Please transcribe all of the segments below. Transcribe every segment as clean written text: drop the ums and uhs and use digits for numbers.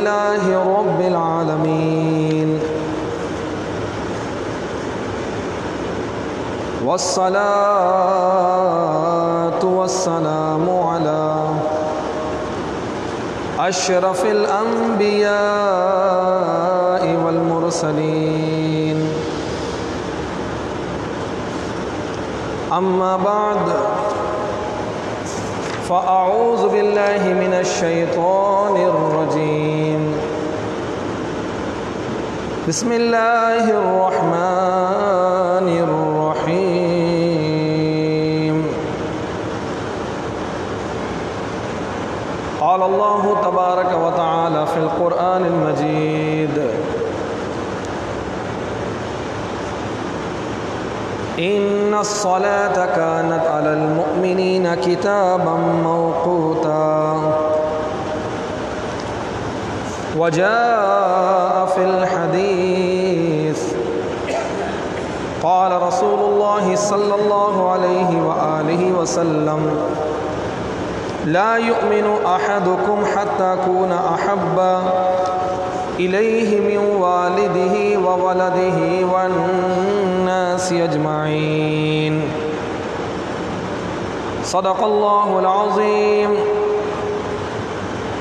لله رب العالمين والصلاة والسلام على أشرف الأنبياء والمرسلين أما بعد فأعوذ بالله من الشيطان الرجيم بسم الله الرحمن الرحيم قال الله تبارك وتعالى في القرآن المجيد إن الصلاة كانت على المؤمنين كتابا موقوتا وجاء في الحديث قال رسول الله صلى الله عليه وآله وسلم لا يؤمن أحدكم حتى أكون أحب إليه من والده وولده والناس أجمعين صدق الله العظيم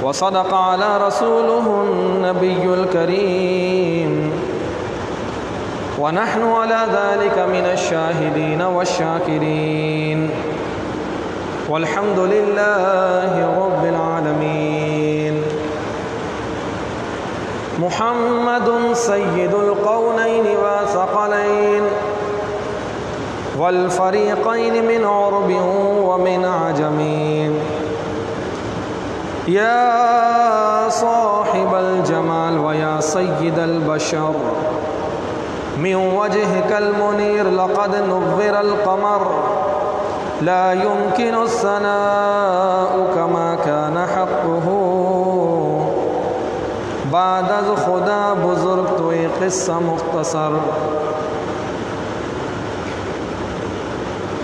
وصدق على رسوله النبي الكريم ونحن على ذلك من الشاهدين والشاكرين والحمد لله رب العالمين محمد سيد القونين والثقلين والفريقين من عرب ومن عجم يا صاحب الجمال ويا سيد البشر من وجهك المنير لقد نظر القمر لا يمكن الثناء كما كان حقه بعد از خدا بزرگ تو ایک قصہ مختصر.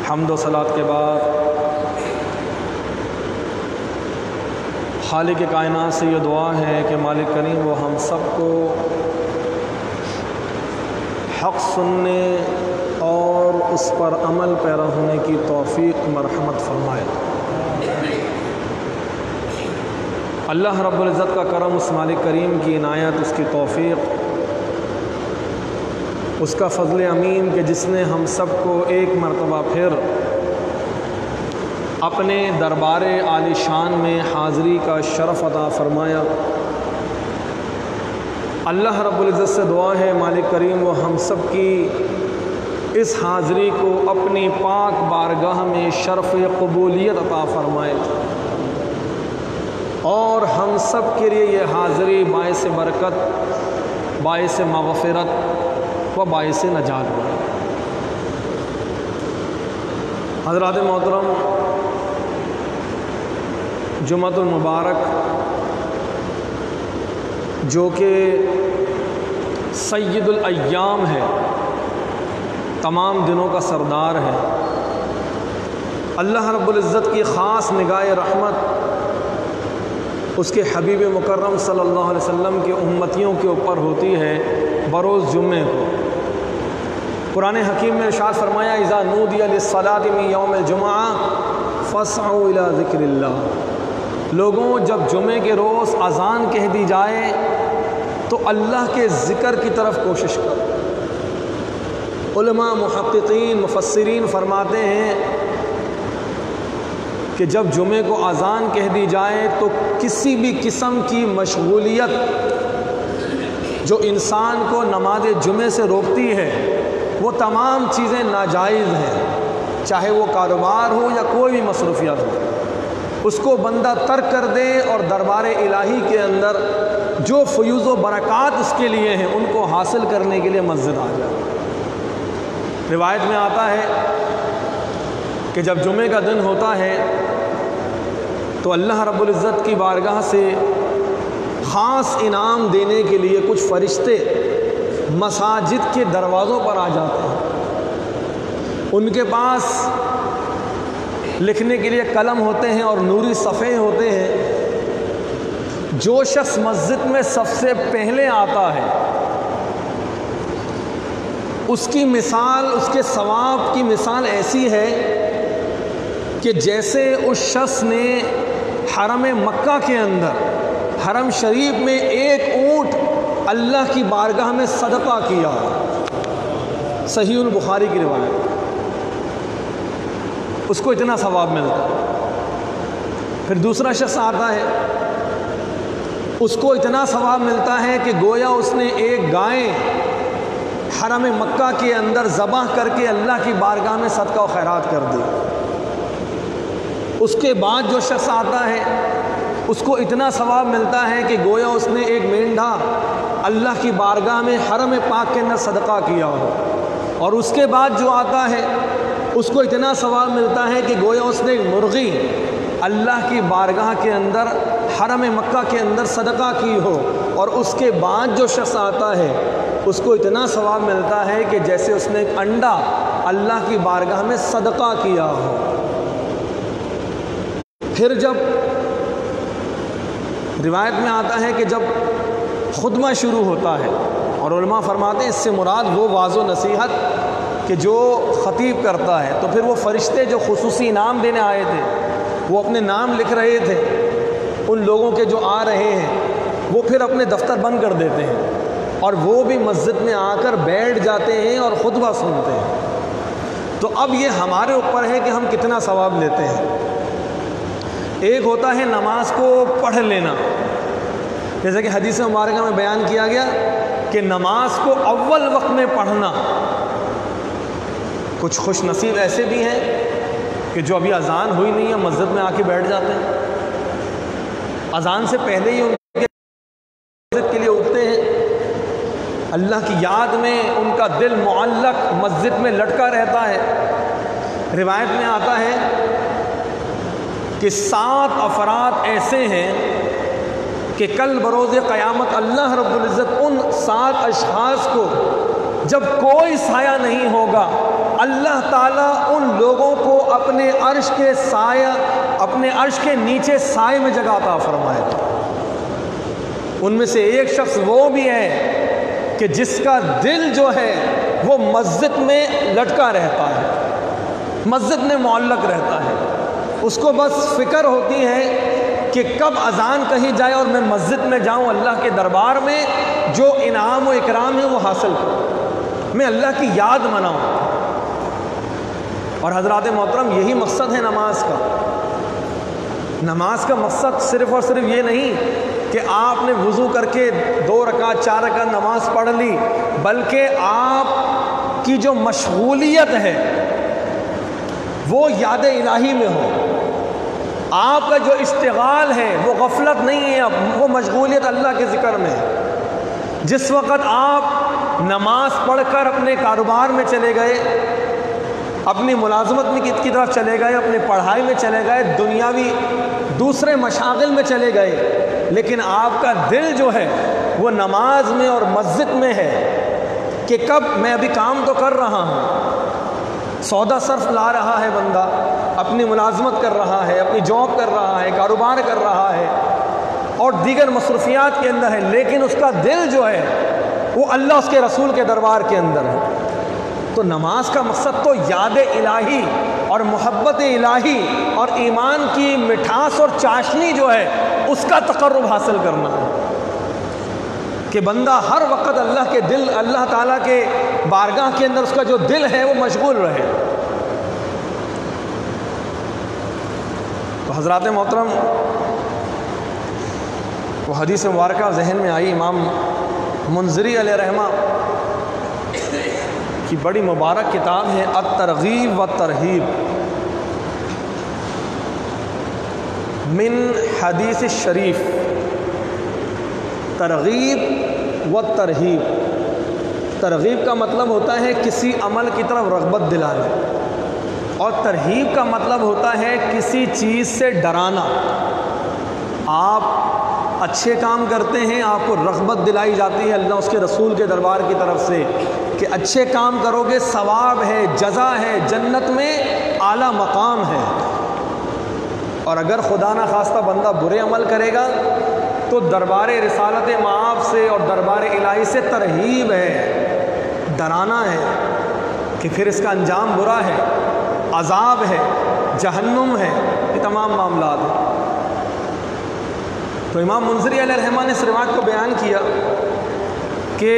حمد و صلات کے بعد خالق کائنات سے یہ دعا ہے کہ مالک کریم وہ ہم سب کو حق سننے اور اس پر عمل پیرا ہونے کی توفیق مرحمت فرمائے. اللہ رب العزت کا کرم، اس مالک کریم کی عنایت، اس کی توفیق، اس کا فضل امین کہ جس نے ہم سب کو ایک مرتبہ پھر اپنے دربار عالی شان میں حاضری کا شرف عطا فرمایا. اللہ رب العزت سے دعا ہے مالک کریم وہ ہم سب کی اس حاضری کو اپنی پاک بارگاہ میں شرف قبولیت عطا فرمائے اور ہم سب کے لیے یہ حاضری باعث برکت، باعث مغفرت و باعث نجات بنے. حضرات محترم، جمعۃ المبارک جو کہ سید الایام ہے، تمام دنوں کا سردار ہے، اللہ رب العزت کی خاص نگاہ رحمت اس کے حبیب مکرم صلی اللہ علیہ وسلم کے امتیوں کے اوپر ہوتی ہے بروز جمعے کو. قرآن حکیم میں ارشاد فرمایا اذا نودی للصلاۃ من یوم الجمعہ فاسعوا الی ذکر اللہ. لوگوں، جب جمعے کے روز اذان کہہ دی جائے تو اللہ کے ذکر کی طرف کوشش کرو. علماء، محققین، مفسرین فرماتے ہیں کہ جب جمعے کو اذان کہہ دی جائے تو کسی بھی قسم کی مشغولیت جو انسان کو نماز جمعے سے روکتی ہے وہ تمام چیزیں ناجائز ہیں، چاہے وہ کاروبار ہو یا کوئی بھی مصروفیات ہو. اس کو بندہ ترک کر دے اور دربار الہی کے اندر جو فیوز و برکات اس کے لیے ہیں ان کو حاصل کرنے کے لیے مسجد آ جائے. روایت میں آتا ہے کہ جب جمعے کا دن ہوتا ہے تو اللہ رب العزت کی بارگاہ سے خاص انعام دینے کے لیے کچھ فرشتے مساجد کے دروازوں پر آ جاتے ہیں. ان کے پاس لکھنے کے لیے قلم ہوتے ہیں اور نوری صفحے ہوتے ہیں. جو شخص مسجد میں سب سے پہلے آتا ہے اس کی مثال، اس کے ثواب کی مثال ایسی ہے کہ جیسے اس شخص نے حرم مکہ کے اندر، حرم شریف میں ایک اونٹ اللہ کی بارگاہ میں صدقہ کیا، صحیح البخاری کی روایت، اس کو اتنا ثواب ملتا ہے۔ پھر دوسرا شخص آتا ہے، اس کو اتنا ثواب ملتا ہے کہ گویا اس نے ایک گائے حرم مکہ کے اندر ذبح کر کے اللہ کی بارگاہ میں صدقہ و خیرات کر دی۔ اس کے بعد جو شخص آتا ہے اس کو اتنا ثواب ملتا ہے کہ گویا اس نے ایک مینڈھا اللہ کی بارگاہ میں حرم پاک کے اندر صدقہ کیا ہو۔ اور اس کے بعد جو آتا ہے اس کو اتنا ثواب ملتا ہے کہ گویا اس نے ایک مرغی اللہ کی بارگاہ کے اندر حرم مکہ کے اندر صدقہ کی ہو۔ اور اس کے بعد جو شخص آتا ہے اس کو اتنا ثواب ملتا ہے کہ جیسے اس نے ایک انڈا اللہ کی بارگاہ میں صدقہ کیا ہو۔ پھر جب روایت میں آتا ہے کہ جب خطبہ شروع ہوتا ہے، اور علماء فرماتے ہیں اس سے مراد وہ واعظ و نصیحت کہ جو خطیب کرتا ہے، تو پھر وہ فرشتے جو خصوصی انعام دینے آئے تھے وہ اپنے نام لکھ رہے تھے ان لوگوں کے جو آ رہے ہیں، وہ پھر اپنے دفتر بند کر دیتے ہیں اور وہ بھی مسجد میں آ کر بیٹھ جاتے ہیں اور خطبہ سنتے ہیں۔ تو اب یہ ہمارے اوپر ہے کہ ہم کتنا ثواب لیتے ہیں۔ ایک ہوتا ہے نماز کو پڑھ لینا، جیسے کہ حدیث مبارکہ میں بیان کیا گیا کہ نماز کو اول وقت میں پڑھنا۔ کچھ خوش نصیب ایسے بھی ہیں کہ جو ابھی اذان ہوئی نہیں ہے مسجد میں آ کے بیٹھ جاتے ہیں، اذان سے پہلے ہی ان کے مسجد کے لیے اٹھتے ہیں، اللہ کی یاد میں ان کا دل معلق مسجد میں لٹکا رہتا ہے۔ روایت میں آتا ہے کہ 7 افراد ایسے ہیں کہ کل بروز قیامت اللہ رب العزت ان 7 اشخاص کو جب کوئی سایہ نہیں ہوگا، اللہ تعالیٰ ان لوگوں کو اپنے عرش کے سایہ، اپنے عرش کے نیچے سائے میں جگہ عطا فرمائے گا۔ ان میں سے ایک شخص وہ بھی ہے کہ جس کا دل جو ہے وہ مسجد میں لٹکا رہتا ہے، مسجد میں معلق رہتا ہے، اس کو بس فکر ہوتی ہے کہ کب اذان کہی جائے اور میں مسجد میں جاؤں، اللہ کے دربار میں جو انعام و اکرام ہے وہ حاصل کروں، میں اللہ کی یاد مناؤں۔ اور حضرات محترم یہی مقصد ہے نماز کا۔ نماز کا مقصد صرف اور صرف یہ نہیں کہ آپ نے وضو کر کے 2 رکعت 4 رکعت نماز پڑھ لی، بلکہ آپ کی جو مشغولیت ہے وہ یاد الہی میں ہو، آپ کا جو اشتغال ہے وہ غفلت نہیں ہے، وہ مشغولیت اللہ کے ذکر میں ہے۔ جس وقت آپ نماز پڑھ کر اپنے کاروبار میں چلے گئے، اپنی ملازمت میں کی طرف چلے گئے، اپنی پڑھائی میں چلے گئے، دنیاوی دوسرے مشاغل میں چلے گئے، لیکن آپ کا دل جو ہے وہ نماز میں اور مسجد میں ہے کہ کب میں ابھی کام تو کر رہا ہوں، سودا صرف لا رہا ہے بندہ، اپنی ملازمت کر رہا ہے، اپنی جاب کر رہا ہے، کاروبار کر رہا ہے اور دیگر مصروفیات کے اندر ہے، لیکن اس کا دل جو ہے وہ اللہ اس کے رسول کے دربار کے اندر ہے۔ تو نماز کا مقصد تو یاد الہی اور محبت الہی اور ایمان کی مٹھاس اور چاشنی جو ہے اس کا تقرب حاصل کرنا ہے کہ بندہ ہر وقت اللہ کے دل، اللہ تعالیٰ کے بارگاہ کے اندر اس کا جو دل ہے وہ مشغول رہے۔ تو حضرات محترم وہ حدیث مبارکہ ذہن میں آئی، امام منذری علیہ رحمہ کی بڑی مبارک کتاب ہے الترغیب والترہیب من حدیث الشریف۔ ترغیب و ترہیب، ترغیب کا مطلب ہوتا ہے کسی عمل کی طرف رغبت دلانا، اور ترہیب کا مطلب ہوتا ہے کسی چیز سے ڈرانا۔ آپ اچھے کام کرتے ہیں، آپ کو رغبت دلائی جاتی ہے اللہ اس کے رسول کے دربار کی طرف سے کہ اچھے کام کرو گے، ثواب ہے، جزا ہے، جنت میں اعلیٰ مقام ہے۔ اور اگر خدا نخواستہ بندہ برے عمل کرے گا تو دربار رسالت مآب سے اور دربار الہی سے ترہیب ہے، ڈرانا ہے کہ پھر اس کا انجام برا ہے، عذاب ہے، جہنم ہے، یہ تمام معاملات ہیں۔ تو امام منذری علیہ الرحمہ نے اس روایت کو بیان کیا کہ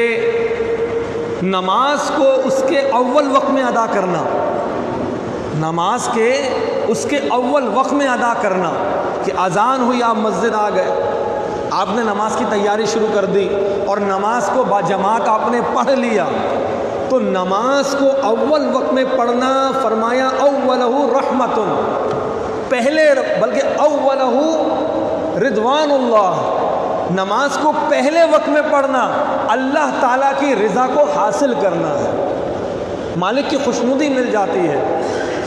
نماز کو اس کے اول وقت میں ادا کرنا، نماز کے اس کے اول وقت میں ادا کرنا، کہ اذان ہوئی آپ مسجد آ گئے، آپ نے نماز کی تیاری شروع کر دی اور نماز کو باجماعت آپ نے پڑھ لیا، تو نماز کو اول وقت میں پڑھنا، فرمایا اولہ رحمت، پہلے بلکہ اولہ رضوان اللہ، نماز کو پہلے وقت میں پڑھنا اللہ تعالیٰ کی رضا کو حاصل کرنا ہے، مالک کی خوشنودی مل جاتی ہے۔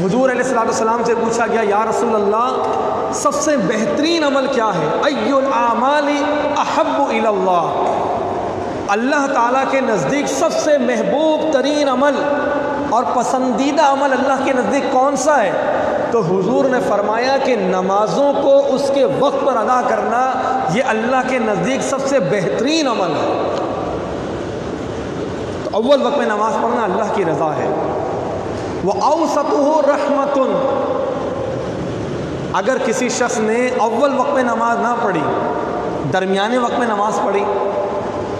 حضور علیہ السلام سے پوچھا گیا یا رسول اللہ سب سے بہترین عمل کیا ہے؟ ای الاعمال احب الی اللہ، اللہ تعالیٰ کے نزدیک سب سے محبوب ترین عمل اور پسندیدہ عمل اللہ کے نزدیک کون سا ہے؟ تو حضور نے فرمایا کہ نمازوں کو اس کے وقت پر ادا کرنا یہ اللہ کے نزدیک سب سے بہترین عمل ہے۔ تو اول وقت میں نماز پڑھنا اللہ کی رضا ہے۔ وَأَوْسَطُهُ رَحْمَةٌ، اگر کسی شخص نے اول وقت میں نماز نہ پڑھی، درمیانے وقت میں نماز پڑھی،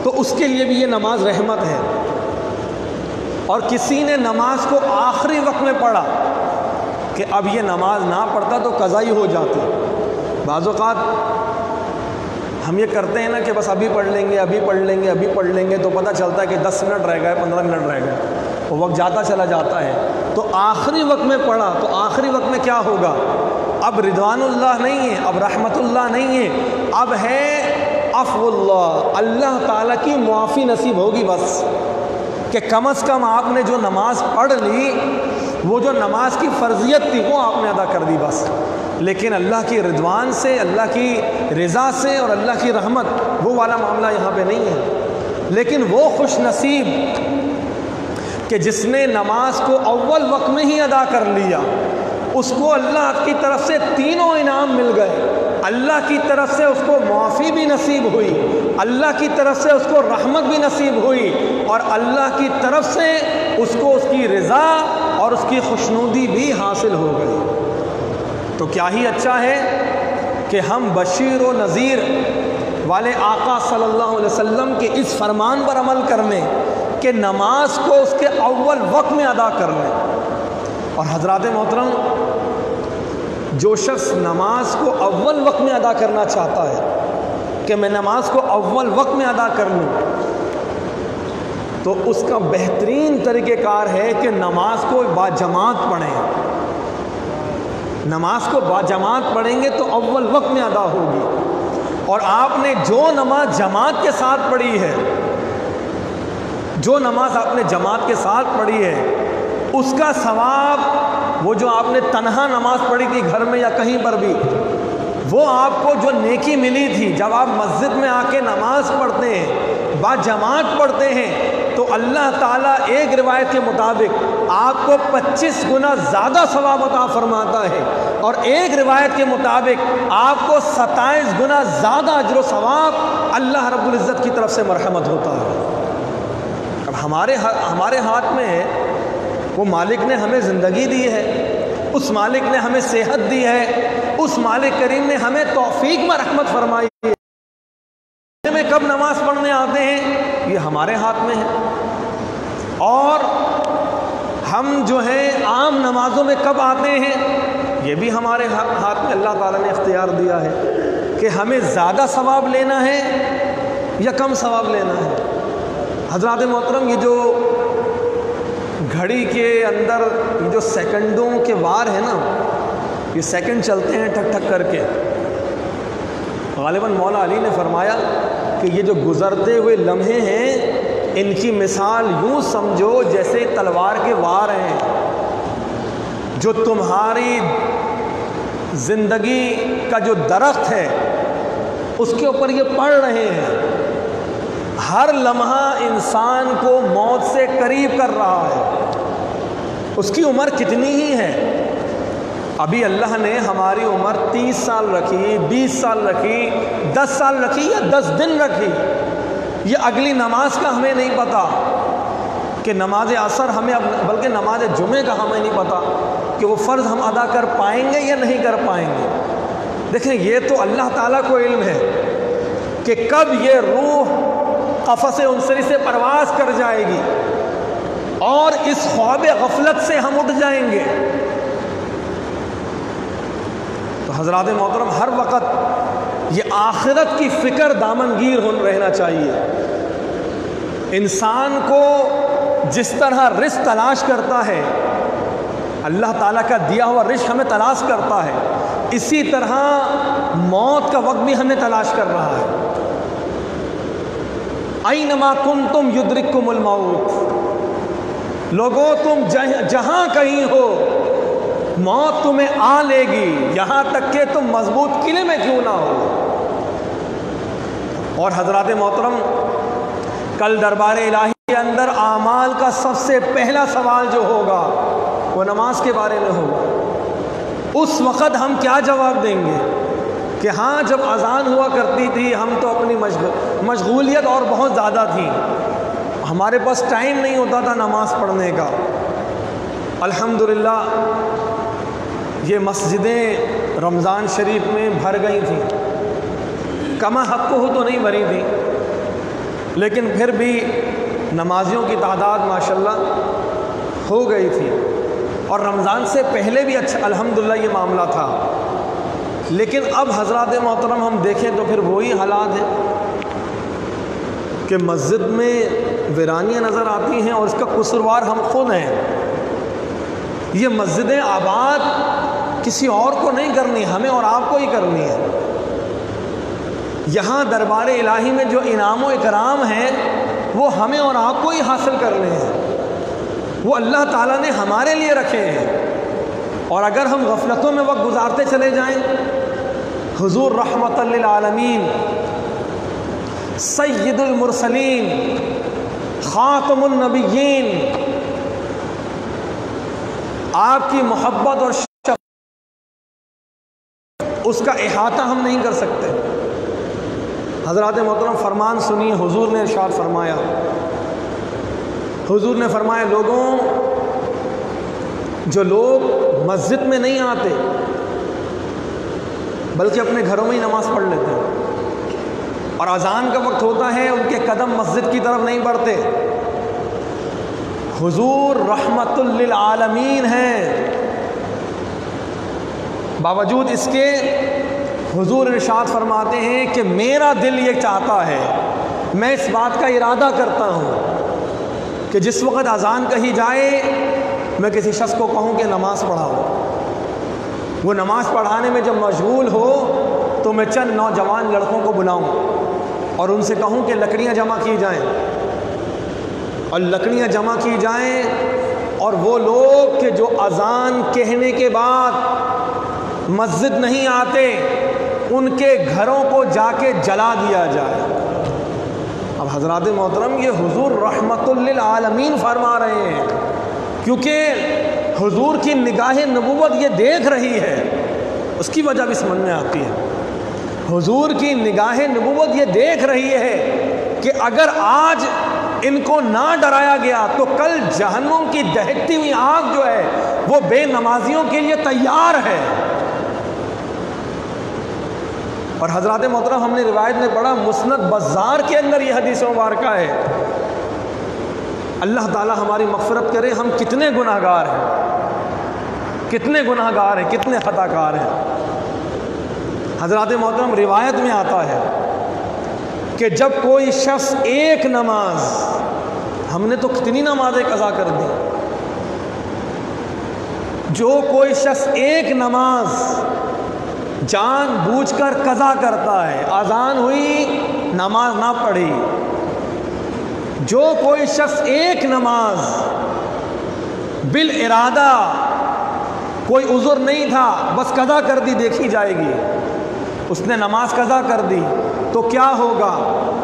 تو اس کے لیے بھی یہ نماز رحمت ہے۔ اور کسی نے نماز کو آخری وقت میں پڑھا کہ اب یہ نماز نہ پڑھتا تو قضائی ہو جاتی۔ بعض اوقات ہم یہ کرتے ہیں نا کہ بس ابھی پڑھ لیں گے، ابھی پڑھ لیں گے، ابھی پڑھ لیں گے، تو پتہ چلتا ہے کہ 10 منٹ رہ گئے، 15 منٹ رہ گئے، وہ وقت جاتا چلا جاتا ہے۔ تو آخری وقت میں پڑھا تو آخری وقت میں کیا ہوگا؟ اب رضوان اللہ نہیں ہے، اب رحمت اللہ نہیں ہے، اب ہے عفو اللہ، اللہ تعالیٰ کی معافی نصیب ہوگی بس، کہ کم از کم آپ نے جو نماز پڑھ لی، وہ جو نماز کی فرضیت تھی وہ آپ نے ادا کر دی بس، لیکن اللہ کی رضوان سے، اللہ کی رضا سے اور اللہ کی رحمت وہ والا معاملہ یہاں پہ نہیں ہے۔ لیکن وہ خوش نصیب کہ جس نے نماز کو اول وقت میں ہی ادا کر لیا، اس کو اللہ کی طرف سے تینوں انعام مل گئے، اللہ کی طرف سے اس کو معافی بھی نصیب ہوئی، اللہ کی طرف سے اس کو رحمت بھی نصیب ہوئی، اور اللہ کی طرف سے اس کو اس کی رضا اور اس کی خوشنودی بھی حاصل ہو گئی۔ تو کیا ہی اچھا ہے کہ ہم بشیر و نذیر والے آقا صلی اللہ علیہ وسلم کے اس فرمان پر عمل کر لیں کہ نماز کو اس کے اول وقت میں ادا کر لیں۔ اور حضرات محترم، جو شخص نماز کو اول وقت میں ادا کرنا چاہتا ہے کہ میں نماز کو اول وقت میں ادا کر لوں، تو اس کا بہترین طریقہ کار ہے کہ نماز کو باجماعت پڑھیں۔ نماز کو باجماعت پڑھیں گے تو اول وقت میں ادا ہوگی، اور آپ نے جو نماز جماعت کے ساتھ پڑھی ہے، جو نماز آپ نے جماعت کے ساتھ پڑھی ہے، اس کا ثواب، وہ جو آپ نے تنہا نماز پڑھی تھی گھر میں یا کہیں پر بھی، وہ آپ کو جو نیکی ملی تھی جب آپ مسجد میں آ کے نماز پڑھتے ہیں، باجماعت پڑھتے ہیں، تو اللہ تعالیٰ ایک روایت کے مطابق آپ کو 25 گنا زیادہ ثواب عطا فرماتا ہے، اور ایک روایت کے مطابق آپ کو 27 گنا زیادہ اجر و ثواب اللہ رب العزت کی طرف سے مرحمت ہوتا ہے۔ اب ہمارے ہاتھ میں ہے، وہ مالک نے ہمیں زندگی دی ہے، اس مالک نے ہمیں صحت دی ہے، اس مالک کریم نے ہمیں توفیق میں رحمت فرمائی ہے، میں کب نماز پڑھنے آتے ہیں یہ ہمارے ہاتھ میں ہے، اور ہم جو ہیں عام نمازوں میں کب آتے ہیں یہ بھی ہمارے ہاتھ میں اللہ تعالیٰ نے اختیار دیا ہے کہ ہمیں زیادہ ثواب لینا ہے یا کم ثواب لینا ہے۔ حضرات محترم، یہ جو گھڑی کے اندر یہ جو سیکنڈوں کے وار ہے نا، یہ سیکنڈ چلتے ہیں ٹھک ٹھک کر کے، غالباً مولا علی نے فرمایا کہ یہ جو گزرتے ہوئے لمحے ہیں، ان کی مثال یوں سمجھو جیسے تلوار کے وار ہیں جو تمہاری زندگی کا جو درخت ہے اس کے اوپر یہ پڑ رہے ہیں۔ ہر لمحہ انسان کو موت سے قریب کر رہا ہے، اس کی عمر کتنی ہی ہے، ابھی اللہ نے ہماری عمر 30 سال رکھی، 20 سال رکھی، 10 سال رکھی یا 10 دن رکھی، یہ اگلی نماز کا ہمیں نہیں پتہ کہ نماز عصر ہمیں، بلکہ نماز جمعے کا ہمیں نہیں پتہ کہ وہ فرض ہم ادا کر پائیں گے یا نہیں کر پائیں گے۔ دیکھیں یہ تو اللہ تعالیٰ کو علم ہے کہ کب یہ روح قفس انصری سے پرواز کر جائے گی اور اس خواب غفلت سے ہم اٹھ جائیں گے۔ تو حضرات محترم، ہر وقت یہ آخرت کی فکر دامنگیر رہنا چاہیے۔ انسان کو جس طرح رزق تلاش کرتا ہے، اللہ تعالیٰ کا دیا ہوا رزق ہمیں تلاش کرتا ہے، اسی طرح موت کا وقت بھی ہمیں تلاش کر رہا ہے۔ اینما کنتم یدرککم الموت، لوگوں تم جہاں کہیں ہو موت تمہیں آ لے گی، یہاں تک کہ تم مضبوط قلعے میں کیوں نہ ہو۔ اور حضرات محترم، کل دربار الہی کے اندر اعمال کا سب سے پہلا سوال جو ہوگا وہ نماز کے بارے میں ہوگا۔ اس وقت ہم کیا جواب دیں گے کہ ہاں جب اذان ہوا کرتی تھی ہم تو اپنی مشغولیت اور بہت زیادہ تھی، ہمارے پاس ٹائم نہیں ہوتا تھا نماز پڑھنے کا۔ الحمدللہ یہ مسجدیں رمضان شریف میں بھر گئی تھیں، کما حق ہو تو نہیں بھری تھی، لیکن پھر بھی نمازیوں کی تعداد ماشاءاللہ ہو گئی تھی، اور رمضان سے پہلے بھی اچھا الحمدللہ یہ معاملہ تھا۔ لیکن اب حضرات محترم ہم دیکھیں تو پھر وہی حالات ہیں کہ مسجد میں ویرانیاں نظر آتی ہیں اور اس کا قصوروار ہم خود ہیں۔ یہ مسجدیں آباد کسی اور کو نہیں کرنی، ہمیں اور آپ کو ہی کرنی ہے۔ یہاں دربار الہی میں جو انعام و اکرام ہیں وہ ہمیں اور آپ کو ہی حاصل کرنے ہیں، وہ اللہ تعالیٰ نے ہمارے لیے رکھے ہیں۔ اور اگر ہم غفلتوں میں وقت گزارتے چلے جائیں، حضور رحمت للعالمین، سید المرسلین، خاتم النبیین، آپ کی محبت اور شفقت اس کا احاطہ ہم نہیں کر سکتے۔ حضرات محترم فرمان سنیے، حضور نے ارشاد فرمایا، حضور نے فرمایا لوگوں، جو لوگ مسجد میں نہیں آتے بلکہ اپنے گھروں میں ہی نماز پڑھ لیتے ہیں، اور اذان کا وقت ہوتا ہے ان کے قدم مسجد کی طرف نہیں بڑھتے، حضور رحمت للعالمین ہیں، باوجود اس کے حضور ارشاد فرماتے ہیں کہ میرا دل یہ چاہتا ہے، میں اس بات کا ارادہ کرتا ہوں کہ جس وقت اذان کہی جائے میں کسی شخص کو کہوں کہ نماز پڑھاؤ۔ وہ نماز پڑھانے میں جب مشغول ہو تو میں چند نوجوان لڑکوں کو بلاؤں اور ان سے کہوں کہ لکڑیاں جمع کی جائیں، اور لکڑیاں جمع کی جائیں، اور وہ لوگ کہ جو اذان کہنے کے بعد مسجد نہیں آتے ان کے گھروں کو جا کے جلا دیا جائے۔ اب حضرات محترم یہ حضور رحمت للعالمین فرما رہے ہیں، کیونکہ حضور کی نگاہ نبوت یہ دیکھ رہی ہے، اس کی وجہ بھی سمجھ میں آتی ہے۔ حضور کی نگاہ نبوت یہ دیکھ رہی ہے کہ اگر آج ان کو نہ ڈرایا گیا تو کل جہنم کی دہکتی ہوئی آگ جو ہے وہ بے نمازیوں کے لیے تیار ہے۔ اور حضرات محترم ہم نے روایت میں پڑھا، مسند بزار کے اندر یہ حدیث مبارکہ ہے۔ اللہ تعالی ہماری مغفرت کرے، ہم کتنے گناہ گار ہیں، کتنے گناہ گار ہیں، کتنے خطا کار ہیں۔ حضرات محترم روایت میں آتا ہے کہ جب کوئی شخص ایک نماز، ہم نے تو کتنی نمازیں قضا کر دی، جو کوئی شخص ایک نماز جان بوجھ کر قضا کرتا ہے، اذان ہوئی نماز نہ پڑھی، جو کوئی شخص ایک نماز بالارادہ، کوئی عذر نہیں تھا بس قضا کر دی، دیکھی جائے گی، اس نے نماز قضا کر دی، تو کیا ہوگا؟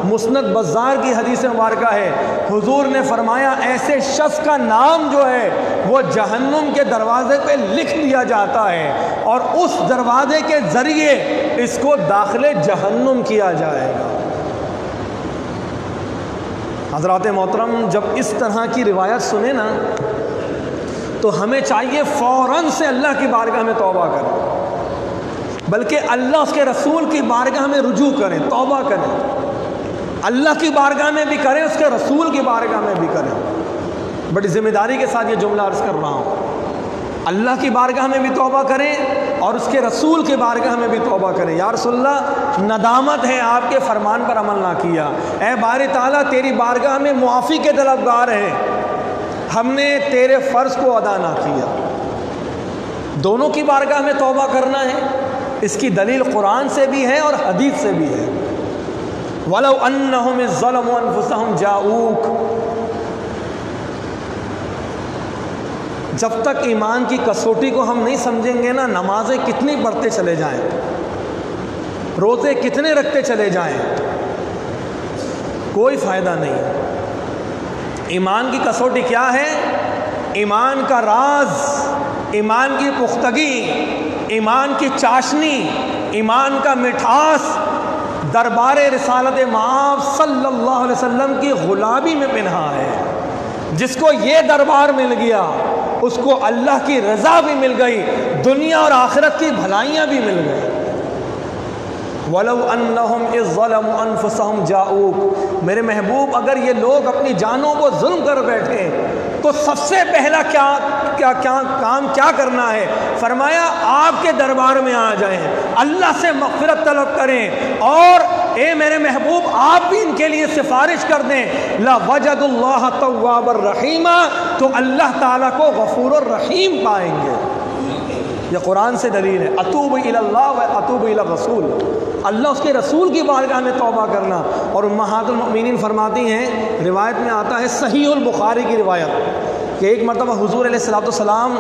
مسند بزار کی حدیث مبارکہ ہے، حضور نے فرمایا ایسے شخص کا نام جو ہے وہ جہنم کے دروازے پہ لکھ دیا جاتا ہے اور اس دروازے کے ذریعے اس کو داخل جہنم کیا جائے گا۔ حضرات محترم، جب اس طرح کی روایت سنیں نا تو ہمیں چاہیے فوراً سے اللہ کی بارگاہ میں توبہ کریں، بلکہ اللہ اس کے رسول کی بارگاہ میں رجوع کریں، توبہ کریں، اللہ کی بارگاہ میں بھی کریں، اس کے رسول کی بارگاہ میں بھی کریں۔ بڑی ذمہ داری کے ساتھ یہ جملہ عرض کر رہا ہوں، اللہ کی بارگاہ میں بھی توبہ کریں اور اس کے رسول کی بارگاہ میں بھی توبہ کریں۔ یا رسول اللہ، ندامت ہے آپ کے فرمان پر عمل نہ کیا، اے باری تعالیٰ تیری بارگاہ میں معافی کے طلبگار ہیں، ہم نے تیرے فرض کو ادا نہ کیا۔ دونوں کی بارگاہ میں توبہ کرنا ہے، اس کی دلیل قرآن سے بھی ہے اور حدیث سے بھی ہے۔ وَلَوْ أَنَّهُمْ إِذ ظَّلَمُوا أَنفُسَهُمْ جَاءُوكَ، جب تک ایمان کی کسوٹی کو ہم نہیں سمجھیں گے نا، نمازیں کتنی پڑھتے چلے جائیں، روزے کتنے رکھتے چلے جائیں، کوئی فائدہ نہیں۔ ایمان کی کسوٹی کیا ہے؟ ایمان کا راز، ایمان کی پختگی، ایمان کی چاشنی، ایمان کا مٹھاس دربار رسالت مآب صلی اللہ علیہ وسلم کی غلامی میں پنہا ہے۔ جس کو یہ دربار مل گیا اس کو اللہ کی رضا بھی مل گئی، دنیا اور آخرت کی بھلائیاں بھی مل گئی۔ وَلَوْ أَنَّهُمْ إِذ ظَّلَمُوا أَنفُسَهُمْ جَاءُوكَ، میرے محبوب اگر یہ لوگ اپنی جانوں کو ظلم کر بیٹھے تو سب سے پہلا کام کیا کرنا ہے؟ فرمایا آپ کے دربار میں آ جائیں، اللہ سے مغفرت طلب کریں اور اے میرے محبوب آپ بھی ان کے لیے سفارش کر دیں، لَوَجَدُوا اللَّهَ تَوَّابًا رَحِيمًا، تو اللہ تعالیٰ کو غفور الرحیم پائیں گے۔ یہ قرآن سے دلیل ہے، اتوب الی اللہ و اتوب الی الرسول، اللہ اس کے رسول کی بارگاہ میں توبہ کرنا۔ اور امہات المؤمنین فرماتی ہیں، روایت میں آتا ہے صحیح البخاری کی روایت، کہ ایک مرتبہ حضور علیہ السلام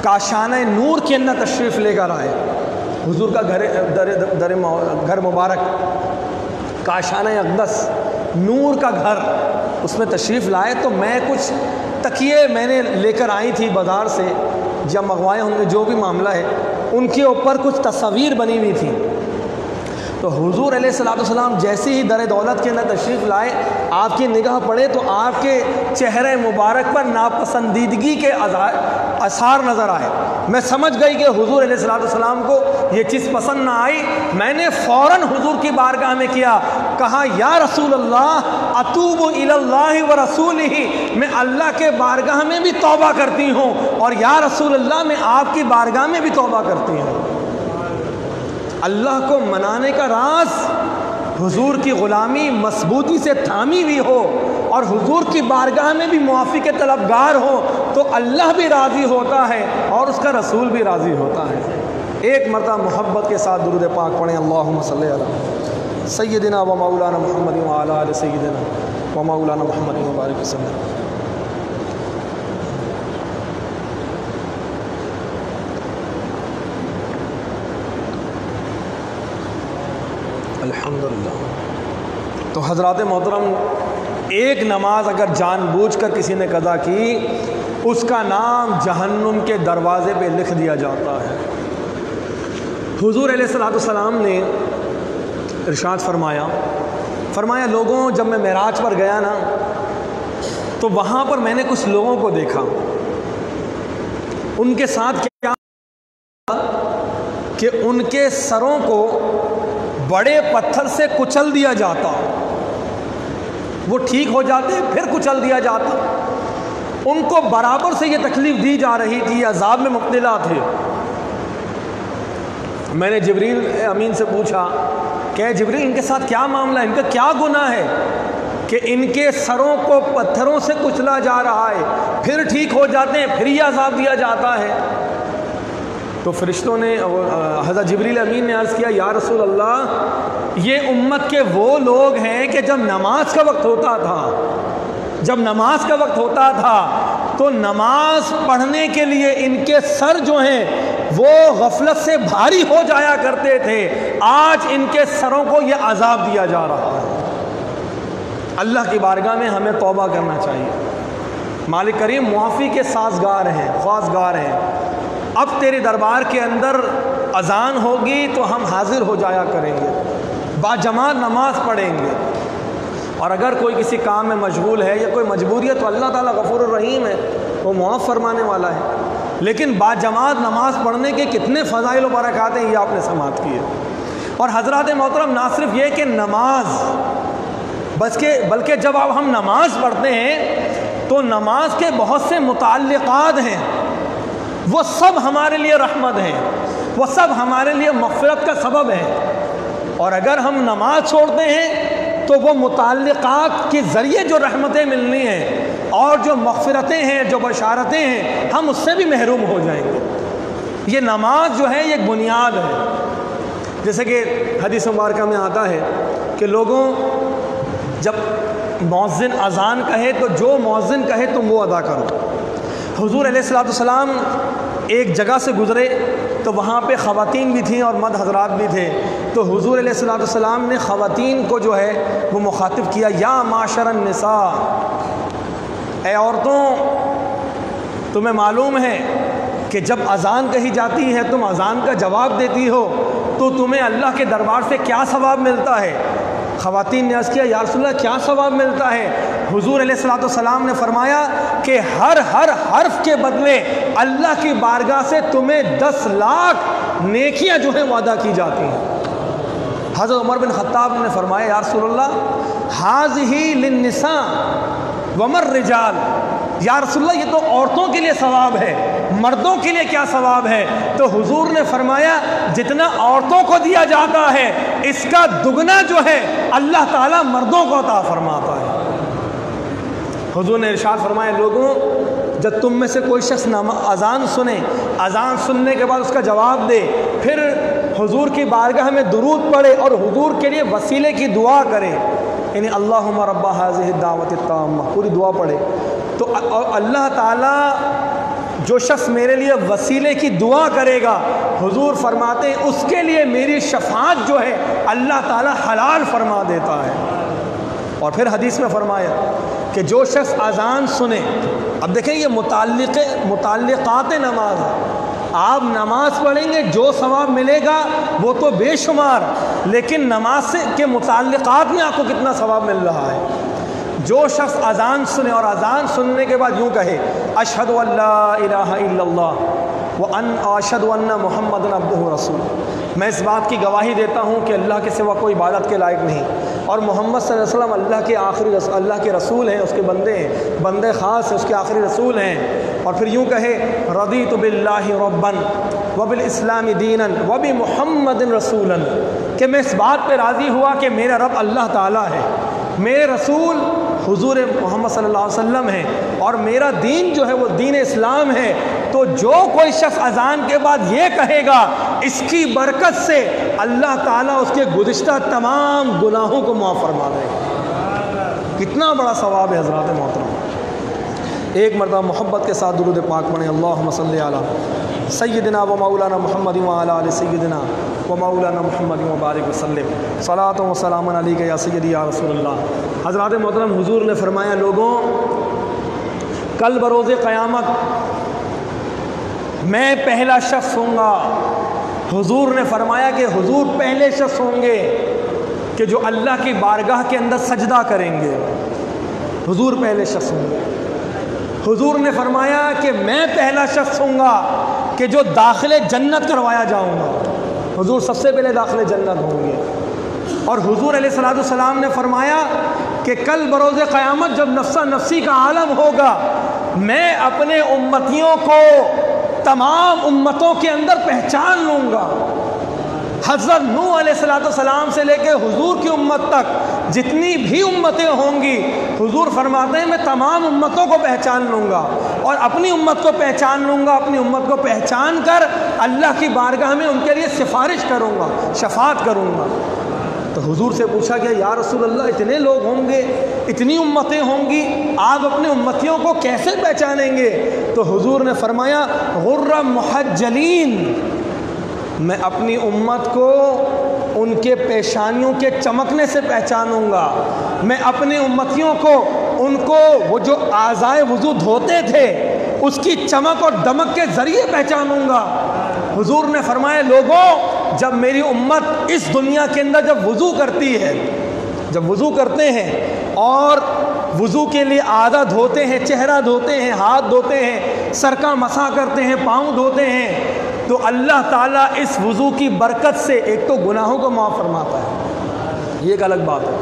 کاشانہ نور کے اندر تشریف لے کر آئے۔ حضور کا گھر مبارک کاشانہ اقدس، نور کا گھر، اس میں تشریف لائے تو میں کچھ تکیے میں نے لے کر آئی تھی بازار سے، جب منگوائے ہوں گے جو بھی معاملہ ہے، ان کے اوپر کچھ تصاویر بنی ہوئی تھی۔ تو حضور علیہ السلام جیسے ہی در دولت کے اندر تشریف لائے، آپ کی نگاہ پڑے تو آپ کے چہرے مبارک پر ناپسندیدگی کے آثار نظر آئے۔ میں سمجھ گئی کہ حضور علیہ السلام کو یہ چیز پسند نہ آئی۔ میں نے فوراً حضور کی بارگاہ میں کہا یا رسول اللہ اتوب الی اللہ و رسولہ، میں اللہ کے بارگاہ میں بھی توبہ کرتی ہوں اور یا رسول اللہ میں آپ کی بارگاہ میں بھی توبہ کرتی ہوں۔ اللہ کو منانے کا راز حضور کی غلامی مضبوطی سے تھامی ہوئی ہو اور حضور کی بارگاہ میں بھی معافی کے طلبگار ہو تو اللہ بھی راضی ہوتا ہے اور اس کا رسول بھی راضی ہوتا ہے۔ ایک مرتبہ محبت کے ساتھ درود پاک پڑھیں، اللہم صلی علی سیدنا و مولانا محمد و علی آل سیدنا و مولانا محمد و بارک وسلم۔ الحمدللہ۔ تو حضرات محترم، ایک نماز اگر جان بوجھ کر کسی نے قضا کی، اس کا نام جہنم کے دروازے پہ لکھ دیا جاتا ہے۔ حضور علیہ السلام نے ارشاد فرمایا لوگوں، جب میں معراج پر گیا نا تو وہاں پر میں نے کچھ لوگوں کو دیکھا، ان کے ساتھ کیا کہ ان کے سروں کو بڑے پتھر سے کچل دیا جاتا، وہ ٹھیک ہو جاتے پھر کچل دیا جاتا، ان کو برابر سے یہ تکلیف دی جا رہی تھی، عذاب میں مبتلا تھے۔ میں نے جبریل امین سے پوچھا کہ جبریل ان کے ساتھ کیا معاملہ ہے، ان کا کیا گناہ ہے کہ ان کے سروں کو پتھروں سے کچلا جا رہا ہے، پھر ٹھیک ہو جاتے ہیں پھر یہ عذاب دیا جاتا ہے؟ تو فرشتوں نے، حضرت جبریل امین نے عرض کیا یا رسول اللہ، یہ امت کے وہ لوگ ہیں کہ جب نماز کا وقت ہوتا تھا تو نماز پڑھنے کے لیے ان کے سر جو ہیں وہ غفلت سے بھاری ہو جایا کرتے تھے، آج ان کے سروں کو یہ عذاب دیا جا رہا ہے۔ اللہ کی بارگاہ میں ہمیں توبہ کرنا چاہیے۔ مالک کریم معافی کے سازگار ہیں، خواستگار ہیں۔ اب تیرے دربار کے اندر اذان ہوگی تو ہم حاضر ہو جایا کریں گے، باجماعت نماز پڑھیں گے، اور اگر کوئی کسی کام میں مشغول ہے یا کوئی مجبوری ہے تو اللہ تعالیٰ غفور الرحیم ہے، وہ معاف فرمانے والا ہے۔ لیکن باجماعت نماز پڑھنے کے کتنے فضائل و برکات ہیں، یہ آپ نے سماعت کی ہے۔ اور حضرات محترم، نہ صرف یہ کہ نماز، بلکہ جب اب ہم نماز پڑھتے ہیں تو نماز کے بہت سے متعلقات ہیں، وہ سب ہمارے لیے رحمت ہیں، وہ سب ہمارے لیے مغفرت کا سبب ہے۔ اور اگر ہم نماز چھوڑتے ہیں تو وہ متعلقات کے ذریعے جو رحمتیں ملنی ہیں اور جو مغفرتیں ہیں، جو بشارتیں ہیں، ہم اس سے بھی محروم ہو جائیں گے۔ یہ نماز جو ہے یہ ایک بنیاد ہے۔ جیسے کہ حدیث مبارکہ میں آتا ہے کہ لوگوں، جب مؤذن اذان کہے تو جو مؤذن کہے تم وہ ادا کرو۔ حضور علیہ السلام ایک جگہ سے گزرے تو وہاں پہ خواتین بھی تھیں اور مرد حضرات بھی تھے، تو حضور علیہ السلام نے خواتین کو جو ہے وہ مخاطب کیا، یا معاشر النساء، اے عورتوں، تمہیں معلوم ہے کہ جب اذان کہی جاتی ہے تم اذان کا جواب دیتی ہو تو تمہیں اللہ کے دربار سے کیا ثواب ملتا ہے؟ خواتین نے عرض کیا، یا رسول اللہ کیا ثواب ملتا ہے؟ حضور علیہ السلام نے فرمایا کہ ہر حرف کے بدلے اللہ کی بارگاہ سے تمہیں 10 لاکھ نیکیاں جو ہیں وہ ادا کی جاتی ہیں۔ حضرت عمر بن خطاب نے فرمایا، یا رسول اللہ ھذہ للنساء ومر رجال، یا رسول اللہ یہ تو عورتوں کے لیے ثواب ہے، مردوں کے لیے کیا ثواب ہے؟ تو حضور نے فرمایا جتنا عورتوں کو دیا جاتا ہے اس کا دگنا جو ہے اللہ تعالیٰ مردوں کو عطا فرماتا ہے۔ حضور نے ارشاد فرمایا، لوگوں، جب تم میں سے کوئی شخص اذان سنے، اذان سننے کے بعد اس کا جواب دے، پھر حضور کی بارگاہ میں درود پڑھے اور حضور کے لیے وسیلے کی دعا کرے، یعنی اللہم رب ھذہ الدعوۃ التامہ، پوری دعا پڑھے، تو اللہ تعالیٰ جو شخص میرے لیے وسیلے کی دعا کرے گا، حضور فرماتے ہیں اس کے لیے میری شفاعت جو ہے اللہ تعالیٰ حلال فرما دیتا ہے۔ اور پھر حدیث میں فرمایا کہ جو شخص اذان سنے، اب دیکھیں یہ متعلقات نماز ہے، آپ نماز پڑھیں گے جو ثواب ملے گا وہ تو بے شمار، لیکن نماز کے متعلقات میں آپ کو کتنا ثواب مل رہا ہے۔ جو شخص اذان سنے اور اذان سننے کے بعد یوں کہے، اشہد ان لا الہ الا اللہ واشہد ان محمد عبدہ ورسولہ، میں اس بات کی گواہی دیتا ہوں کہ اللہ کے سوا کوئی عبادت کے لائق نہیں، اور محمد صلی اللہ علیہ وسلم اللہ کے رسول ہیں، اس کے بندے ہیں، بندے خاص ہیں، اس کے آخری رسول ہیں۔ اور پھر یوں کہے، رضیت باللہ ربا وبالاسلام دینا وبمحمد رسولا، کہ میں اس بات پہ راضی ہوا کہ میرا رب اللہ تعالیٰ ہے، میرے رسول حضور محمد صلی اللہ علیہ وسلم ہیں، اور میرا دین جو ہے وہ دین اسلام ہے۔ تو جو کوئی شخص اذان کے بعد یہ کہے گا، اس کی برکت سے اللہ تعالیٰ اس کے گزشتہ تمام گناہوں کو معاف فرما دے گا۔ کتنا بڑا ثواب ہے حضرات محترم۔ ایک مرتبہ محبت کے ساتھ درود پاک پڑھیں، اللہم صلی علی سیدنا و مولانا محمد وعلی آل سیدنا و مولانا محمد وبارک وسلم، صلاۃ و سلام علیک یا سیدی یا رسول اللہ۔ حضرات محترم، حضور نے فرمایا، لوگوں، کل بروز قیامت میں پہلا شخص ہوں گا۔ حضور نے فرمایا کہ حضور پہلے شخص ہوں گے کہ جو اللہ کی بارگاہ کے اندر سجدہ کریں گے، حضور پہلے شخص ہوں گے۔ حضور نے فرمایا کہ میں پہلا شخص ہوں گا کہ جو داخل جنت کروایا جاؤں گا، حضور سب سے پہلے داخل جنت ہوں گے۔ اور حضور علیہ السلام نے فرمایا کہ کل بروز قیامت جب نفسا نفسی کا عالم ہوگا، میں اپنے امتیوں کو تمام امتوں کے اندر پہچان لوں گا۔ حضرت نوح علیہ السلام سے لے کے حضور کی امت تک جتنی بھی امتیں ہوں گی، حضور فرماتے ہیں میں تمام امتوں کو پہچان لوں گا، اور اپنی امت کو پہچان لوں گا، اپنی امت کو پہچان کر اللہ کی بارگاہ میں ان کے لیے سفارش کروں گا، شفاعت کروں گا۔ تو حضور سے پوچھا گیا یا رسول اللہ اتنے لوگ ہوں گے، اتنی امتیں ہوں گی، آپ اپنے امتیوں کو کیسے پہچانیں گے؟ تو حضور نے فرمایا غر محجلین، میں اپنی امت کو ان کے پیشانیوں کے چمکنے سے پہچانوں گا، میں اپنی امتیوں کو ان کو وہ جو اعضائے وضو دھوتے تھے اس کی چمک اور دمک کے ذریعے پہچانوں گا۔ حضور نے فرمایا لوگوں جب میری امت اس دنیا کے اندر جب وضو کرتی ہے، جب وضو کرتے ہیں اور وضو کے لیے اعضاء دھوتے ہیں، چہرہ دھوتے ہیں، ہاتھ دھوتے ہیں، سر کا مسح کرتے ہیں، پاؤں دھوتے ہیں، تو اللہ تعالیٰ اس وضو کی برکت سے ایک تو گناہوں کو معاف فرماتا ہے، یہ ایک الگ بات ہے۔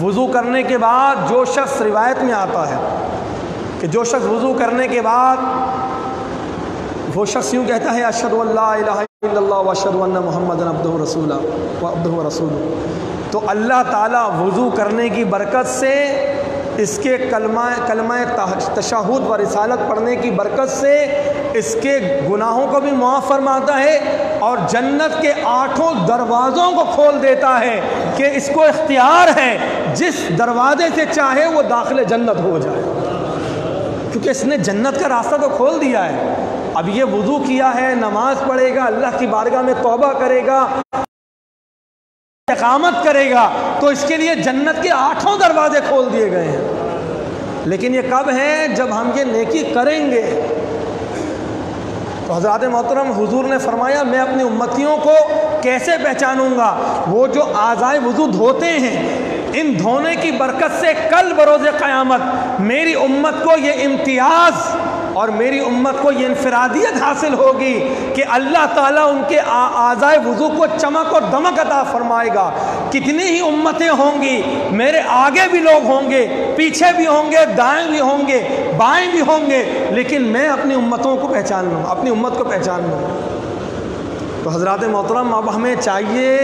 وضو کرنے کے بعد جو شخص، روایت میں آتا ہے کہ جو شخص وضو کرنے کے بعد وہ شخص یوں کہتا ہے اشہد ان لا الہ الا اللہ واشہد ان محمد عبدہ ورسولہ، تو اللہ تعالیٰ وضو کرنے کی برکت سے، اس کے کلمہ تشہد و رسالت پڑھنے کی برکت سے اس کے گناہوں کو بھی معاف فرماتا ہے اور جنت کے 8 دروازوں کو کھول دیتا ہے کہ اس کو اختیار ہے جس دروازے سے چاہے وہ داخل جنت ہو جائے، کیونکہ اس نے جنت کا راستہ تو کھول دیا ہے۔ اب یہ وضو کیا ہے، نماز پڑھے گا، اللہ کی بارگاہ میں توبہ کرے گا، اقامت کرے گا، تو اس کے لیے جنت کے 8 دروازے کھول دیے گئے ہیں۔ لیکن یہ کب ہے؟ جب ہم یہ نیکی کریں گے۔ تو حضرات محترم حضور نے فرمایا میں اپنی امتیوں کو کیسے پہچانوں گا؟ وہ جو اعضائے وضو دھوتے ہیں، ان دھونے کی برکت سے کل بروز قیامت میری امت کو یہ امتیاز اور میری امت کو یہ انفرادیت حاصل ہوگی کہ اللہ تعالیٰ ان کے اعضائے وضو کو چمک اور دمک عطا فرمائے گا۔ کتنی ہی امتیں ہوں گی، میرے آگے بھی لوگ ہوں گے، پیچھے بھی ہوں گے، دائیں بھی ہوں گے، بائیں بھی ہوں گے، لیکن میں اپنی امتوں کو پہچان لوں، اپنی امت کو پہچان لوں۔ تو حضرات محترم اب ہمیں چاہیے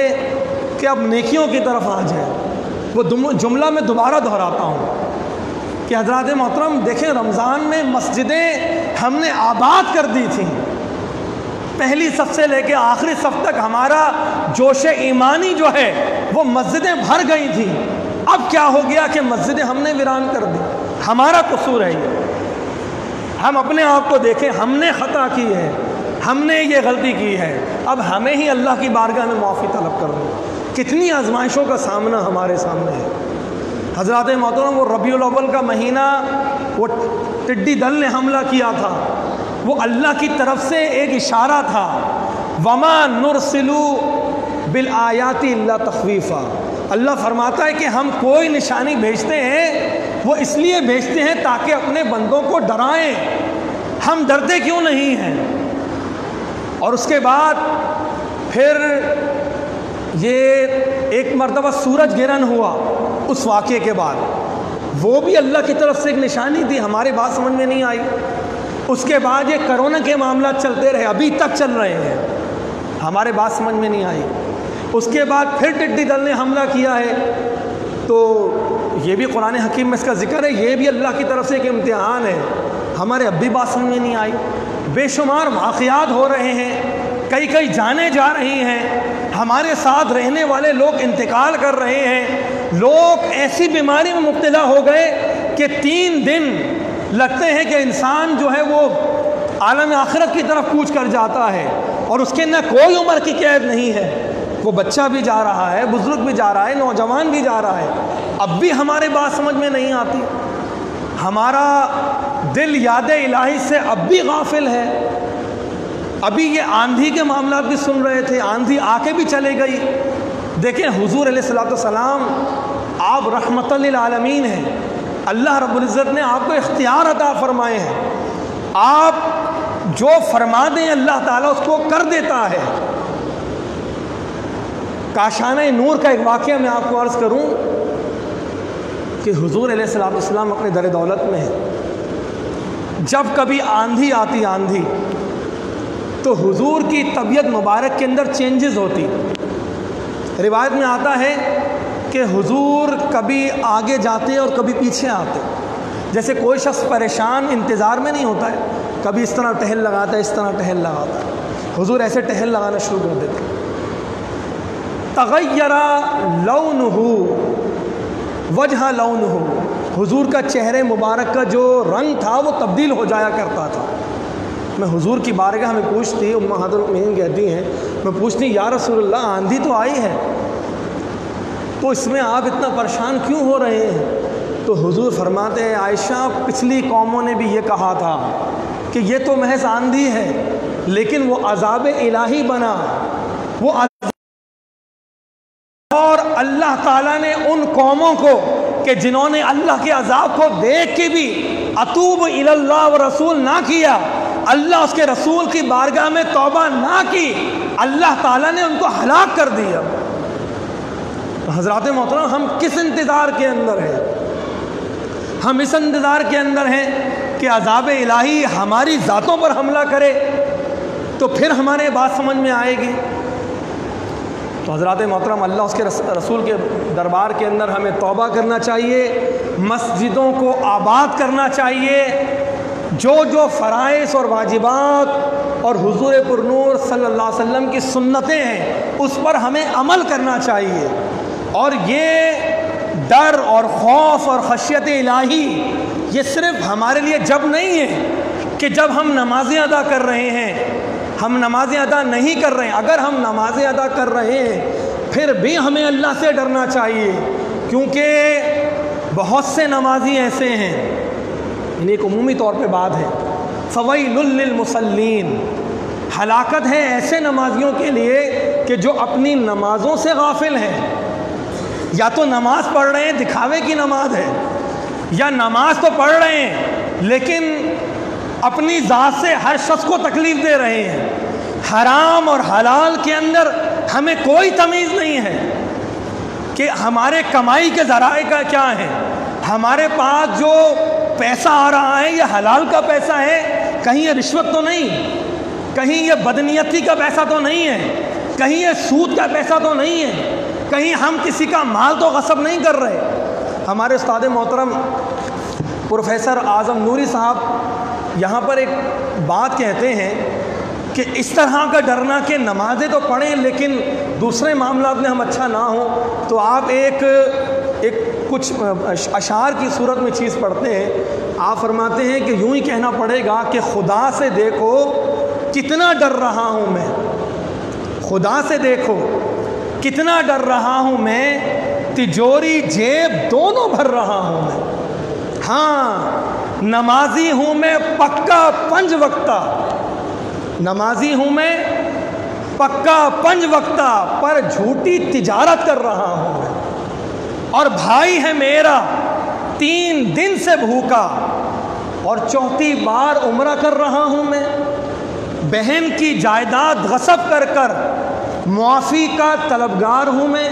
کہ اب نیکیوں کی طرف آ جائیں۔ وہ جملہ میں دوبارہ دہراتا ہوں کہ حضرات محترم دیکھیں رمضان میں مسجدیں ہم نے آباد کر دی تھیں، پہلی صف سے لے کے آخری صف تک ہمارا جوش ایمانی جو ہے وہ مسجدیں بھر گئی تھیں۔ اب کیا ہو گیا کہ مسجدیں ہم نے ویران کر دی؟ ہمارا قصور ہے یہ۔ ہم اپنے آپ کو دیکھیں، ہم نے خطا کی ہے، ہم نے یہ غلطی کی ہے، اب ہمیں ہی اللہ کی بارگاہ میں معافی طلب کر دیں۔ کتنی آزمائشوں کا سامنا ہمارے سامنے ہے۔ حضرات محترم وہ ربیع الاول کا مہینہ، وہ ٹڈی دل نے حملہ کیا تھا، وہ اللہ کی طرف سے ایک اشارہ تھا، وما نرسل بالآیات الا تخویفا۔ اللہ فرماتا ہے کہ ہم کوئی نشانی بھیجتے ہیں وہ اس لیے بھیجتے ہیں تاکہ اپنے بندوں کو ڈرائیں۔ ہم ڈرتے کیوں نہیں ہیں؟ اور اس کے بعد پھر یہ ایک مرتبہ سورج گرہن ہوا، اس واقعے کے بعد وہ بھی اللہ کی طرف سے ایک نشانی تھی، ہماری بات سمجھ میں نہیں آئی۔ اس کے بعد یہ کرونا کے معاملات چلتے رہے، ابھی تک چل رہے ہیں، ہمارے بات سمجھ میں نہیں آئی۔ اس کے بعد پھر ٹڈی دل نے حملہ کیا ہے، تو یہ بھی قرآن حکیم میں اس کا ذکر ہے، یہ بھی اللہ کی طرف سے ایک امتحان ہے، ہمارے اب بھی بات سمجھ میں نہیں آئی۔ بے شمار واقعات ہو رہے ہیں، کئی جانیں جا رہی ہیں، ہمارے ساتھ رہنے والے لوگ انتقال کر رہے ہیں، لوگ ایسی بیماری میں مبتلا ہو گئے کہ 3 دن لگتے ہیں کہ انسان جو ہے وہ عالم آخرت کی طرف کوچ کر جاتا ہے، اور اس کے نہ کوئی عمر کی قید نہیں ہے، وہ بچہ بھی جا رہا ہے، بزرگ بھی جا رہا ہے، نوجوان بھی جا رہا ہے، اب بھی ہماری بات سمجھ میں نہیں آتی، ہمارا دل یاد الہی سے اب بھی غافل ہے۔ ابھی یہ آندھی کے معاملات بھی سن رہے تھے، آندھی آ کے بھی چلے گئی۔ دیکھیں حضور علیہ السلام آپ رحمت للعالمین ہیں، اللہ رب العزت نے آپ کو اختیار عطا فرمائے ہیں، آپ جو فرما دیں اللہ تعالیٰ اس کو کر دیتا ہے۔ کاشانہ نور کا ایک واقعہ میں آپ کو عرض کروں کہ حضور علیہ السلام اپنے در دولت میں ہیں، جب کبھی آندھی آتی آندھی تو حضور کی طبیعت مبارک کے اندر چینجز ہوتی۔ روایت میں آتا ہے کہ حضور کبھی آگے جاتے اور کبھی پیچھے آتے، جیسے کوئی شخص پریشان انتظار میں نہیں ہوتا ہے، کبھی اس طرح ٹہل لگاتا ہے، اس طرح ٹہل لگاتا ہے، حضور ایسے ٹہل لگانا شروع کر دیتے۔ تغیر لونہ وجہ لونہ، حضور کا چہرے مبارک کا جو رنگ تھا وہ تبدیل ہو جایا کرتا تھا۔ میں حضور کی بارگاہ میں پوچھتی، امہات المؤمنین کہتی ہیں، میں پوچھتی یا رسول اللہ آندھی تو آئی ہے تو اس میں آپ اتنا پریشان کیوں ہو رہے ہیں؟ تو حضور فرماتے ہیں عائشہ پچھلی قوموں نے بھی یہ کہا تھا کہ یہ تو محض آندھی ہے، لیکن وہ عذاب الہی بنا، وہ اور اللہ تعالیٰ نے ان قوموں کو کہ جنہوں نے اللہ کے عذاب کو دیکھ کے بھی اتوب الی اللہ و رسول نہ کیا، اللہ اس کے رسول کی بارگاہ میں توبہ نہ کی، اللہ تعالیٰ نے ان کو ہلاک کر دیا۔ حضرات محترم ہم کس انتظار کے اندر ہیں؟ ہم اس انتظار کے اندر ہیں کہ عذاب الہی ہماری ذاتوں پر حملہ کرے تو پھر ہمارے بات سمجھ میں آئے گی۔ تو حضرات محترم اللہ اس کے رسول کے دربار کے اندر ہمیں توبہ کرنا چاہیے، مسجدوں کو آباد کرنا چاہیے، جو فرائض اور واجبات اور حضور پرنور صلی اللہ علیہ وسلم کی سنتیں ہیں اس پر ہمیں عمل کرنا چاہیے۔ اور یہ ڈر اور خوف اور خشیت الہی یہ صرف ہمارے لیے جب نہیں ہے کہ جب ہم نمازیں ادا کر رہے ہیں، ہم نمازیں ادا نہیں کر رہے ہیں، اگر ہم نمازیں ادا کر رہے ہیں پھر بھی ہمیں اللہ سے ڈرنا چاہیے، کیونکہ بہت سے نمازی ایسے ہیں، یعنی ایک عمومی طور پہ بات ہے، فویل للمصلین، ہلاکت ہے ایسے نمازیوں کے لیے کہ جو اپنی نمازوں سے غافل ہیں، یا تو نماز پڑھ رہے ہیں دکھاوے کی نماز ہے، یا نماز تو پڑھ رہے ہیں لیکن اپنی ذات سے ہر شخص کو تکلیف دے رہے ہیں، حرام اور حلال کے اندر ہمیں کوئی تمیز نہیں ہے کہ ہمارے کمائی کے ذرائع کا کیا ہے، ہمارے پاس جو پیسہ آ رہا ہے یہ حلال کا پیسہ ہے، کہیں یہ رشوت تو نہیں، کہیں یہ بدنیتی کا پیسہ تو نہیں ہے، کہیں یہ سود کا پیسہ تو نہیں ہے، کہیں ہم کسی کا مال تو غصب نہیں کر رہے۔ ہمارے استاد محترم پروفیسر اعظم نوری صاحب یہاں پر ایک بات کہتے ہیں کہ اس طرح کا ڈرنا کہ نمازیں تو پڑھیں لیکن دوسرے معاملات میں ہم اچھا نہ ہوں، تو آپ ایک کچھ اشعار کی صورت میں چیز پڑھتے ہیں۔ آپ فرماتے ہیں کہ یوں ہی کہنا پڑے گا کہ خدا سے دیکھو کتنا ڈر رہا ہوں میں، خدا سے دیکھو کتنا ڈر رہا ہوں میں، تجوری جیب دونوں بھر رہا ہوں میں، ہاں نمازی ہوں میں پکا 5 وقتہ، نمازی ہوں میں پکا 5 وقتہ، پر جھوٹی تجارت کر رہا ہوں میں، اور بھائی ہے میرا 3 دن سے بھوکا اور 4تھی بار عمرہ کر رہا ہوں میں، بہن کی جائیداد غصب کر کر معافی کا طلبگار ہوں میں،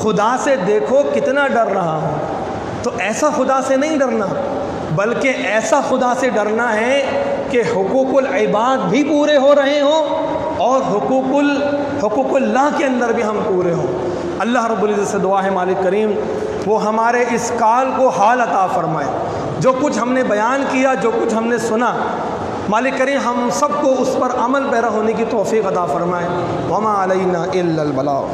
خدا سے دیکھو کتنا ڈر رہا ہوں۔ تو ایسا خدا سے نہیں ڈرنا، بلکہ ایسا خدا سے ڈرنا ہے کہ حقوق العباد بھی پورے ہو رہے ہوں اور حقوق اللہ کے اندر بھی ہم پورے ہوں۔ اللہ رب العزت سے دعا ہے مالک کریم وہ ہمارے اس کال کو حال عطا فرمائے، جو کچھ ہم نے بیان کیا، جو کچھ ہم نے سنا، مالک کریم ہم سب کو اس پر عمل پیرا ہونے کی توفیق عطا فرمائے۔ وما علینا الا البلاغ۔